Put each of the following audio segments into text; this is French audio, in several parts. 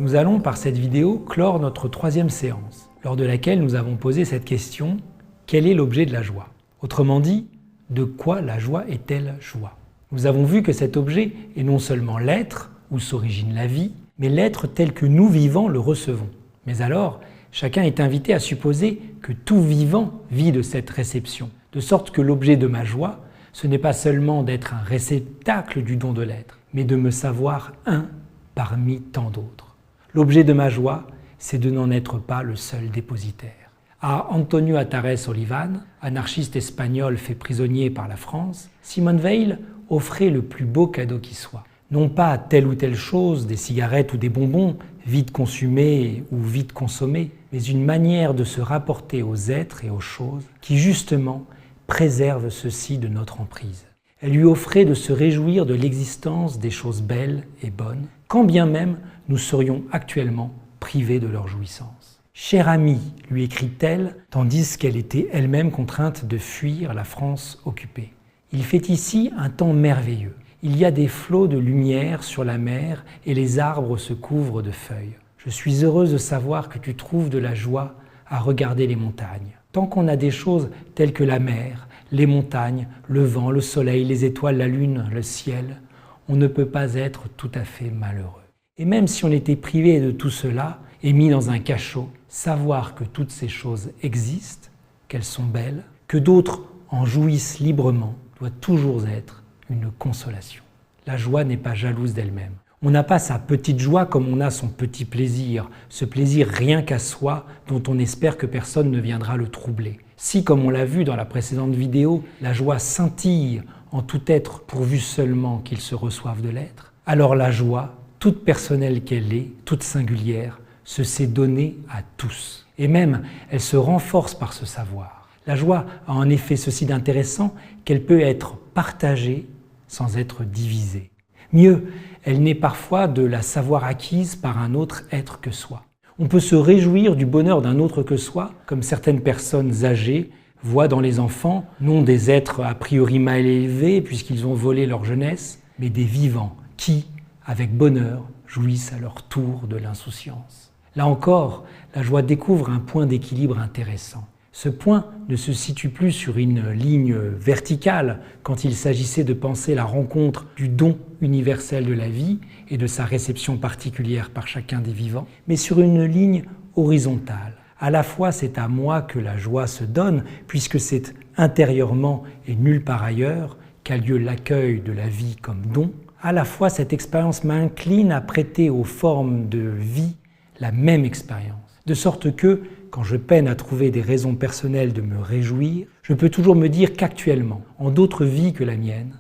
Nous allons par cette vidéo clore notre troisième séance, lors de laquelle nous avons posé cette question: quel est l'objet de la joie? Autrement dit, de quoi la joie est-elle joie? Nous avons vu que cet objet est non seulement l'être, où s'origine la vie, mais l'être tel que nous vivants le recevons. Mais alors, chacun est invité à supposer que tout vivant vit de cette réception, de sorte que l'objet de ma joie, ce n'est pas seulement d'être un réceptacle du don de l'être, mais de me savoir un parmi tant d'autres. L'objet de ma joie, c'est de n'en être pas le seul dépositaire. À Antonio Atares Olivan, anarchiste espagnol fait prisonnier par la France, Simone Weil offrait le plus beau cadeau qui soit. Non pas telle ou telle chose, des cigarettes ou des bonbons, vite consumés ou vite consommés, mais une manière de se rapporter aux êtres et aux choses qui justement préserve ceci de notre emprise. Elle lui offrait de se réjouir de l'existence des choses belles et bonnes, quand bien même nous serions actuellement privés de leur jouissance. Chère amie, lui écrit-elle, tandis qu'elle était elle-même contrainte de fuir la France occupée. Il fait ici un temps merveilleux. Il y a des flots de lumière sur la mer et les arbres se couvrent de feuilles. Je suis heureuse de savoir que tu trouves de la joie à regarder les montagnes. Tant qu'on a des choses telles que la mer, les montagnes, le vent, le soleil, les étoiles, la lune, le ciel, on ne peut pas être tout à fait malheureux. Et même si on était privé de tout cela et mis dans un cachot, savoir que toutes ces choses existent, qu'elles sont belles, que d'autres en jouissent librement, doit toujours être une consolation. La joie n'est pas jalouse d'elle-même. On n'a pas sa petite joie comme on a son petit plaisir, ce plaisir rien qu'à soi dont on espère que personne ne viendra le troubler. Si, comme on l'a vu dans la précédente vidéo, la joie scintille en tout être pourvu seulement qu'il se reçoive de l'être, alors la joie, toute personnelle qu'elle est, toute singulière, se sait donner à tous. Et même, elle se renforce par ce savoir. La joie a en effet ceci d'intéressant qu'elle peut être partagée sans être divisée. Mieux, elle naît parfois de la savoir acquise par un autre être que soi. On peut se réjouir du bonheur d'un autre que soi, comme certaines personnes âgées voient dans les enfants, non des êtres a priori mal élevés puisqu'ils ont volé leur jeunesse, mais des vivants qui, avec bonheur, jouissent à leur tour de l'insouciance. Là encore, la joie découvre un point d'équilibre intéressant. Ce point ne se situe plus sur une ligne verticale quand il s'agissait de penser la rencontre du don universel de la vie et de sa réception particulière par chacun des vivants, mais sur une ligne horizontale. À la fois c'est à moi que la joie se donne, puisque c'est intérieurement et nulle part ailleurs qu'a lieu l'accueil de la vie comme don. À la fois cette expérience m'incline à prêter aux formes de vie la même expérience, de sorte que, quand je peine à trouver des raisons personnelles de me réjouir, je peux toujours me dire qu'actuellement, en d'autres vies que la mienne,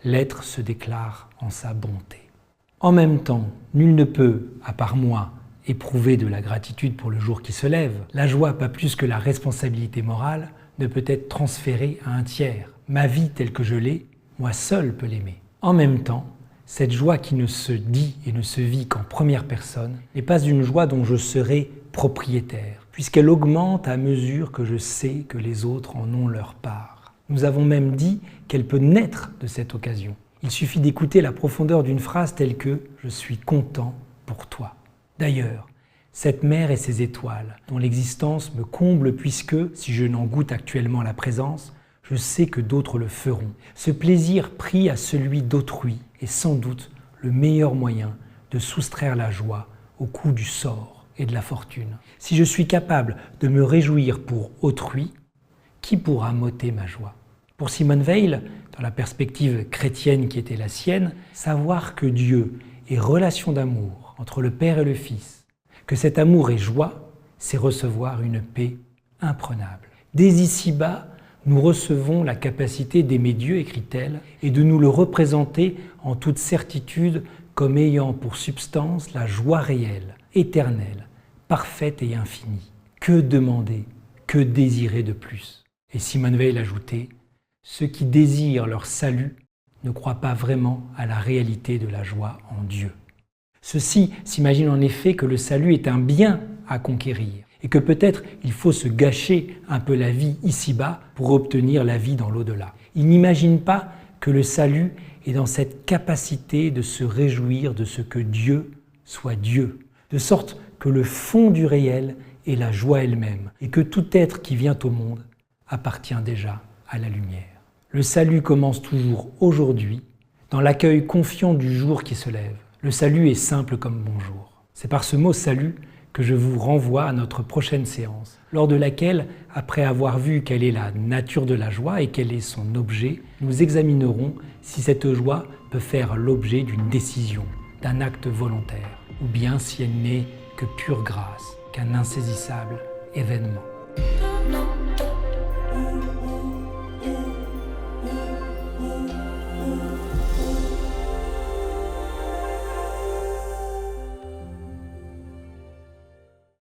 l'être se déclare en sa bonté. En même temps, nul ne peut, à part moi, éprouver de la gratitude pour le jour qui se lève. La joie, pas plus que la responsabilité morale, ne peut être transférée à un tiers. Ma vie telle que je l'ai, moi seul peux l'aimer. En même temps, cette joie qui ne se dit et ne se vit qu'en première personne n'est pas une joie dont je serai propriétaire, puisqu'elle augmente à mesure que je sais que les autres en ont leur part. Nous avons même dit qu'elle peut naître de cette occasion. Il suffit d'écouter la profondeur d'une phrase telle que « je suis content pour toi ». D'ailleurs, cette mer et ses étoiles, dont l'existence me comble puisque, si je n'en goûte actuellement la présence, je sais que d'autres le feront. Ce plaisir pris à celui d'autrui est sans doute le meilleur moyen de soustraire la joie au coup du sort et de la fortune. Si je suis capable de me réjouir pour autrui, qui pourra m'ôter ma joie? Pour Simone Weil, dans la perspective chrétienne qui était la sienne, savoir que Dieu est relation d'amour entre le Père et le Fils, que cet amour est joie, c'est recevoir une paix imprenable. Dès ici-bas, nous recevons la capacité d'aimer Dieu, écrit-elle, et de nous le représenter en toute certitude comme ayant pour substance la joie réelle, éternelle, parfaite et infinie. Que demander, que désirer de plus? Et Simone Weil ajoutait « Ceux qui désirent leur salut ne croient pas vraiment à la réalité de la joie en Dieu. » Ceux-ci s'imaginent en effet que le salut est un bien à conquérir et que peut-être il faut se gâcher un peu la vie ici-bas pour obtenir la vie dans l'au-delà. Ils n'imaginent pas que le salut est dans cette capacité de se réjouir de ce que Dieu soit Dieu, de sorte que le fond du réel est la joie elle-même, et que tout être qui vient au monde appartient déjà à la lumière. Le salut commence toujours aujourd'hui, dans l'accueil confiant du jour qui se lève. Le salut est simple comme bonjour. C'est par ce mot salut que je vous renvoie à notre prochaine séance, lors de laquelle, après avoir vu quelle est la nature de la joie et quel est son objet, nous examinerons si cette joie peut faire l'objet d'une décision, d'un acte volontaire, ou bien si elle n'est que pure grâce, qu'un insaisissable événement.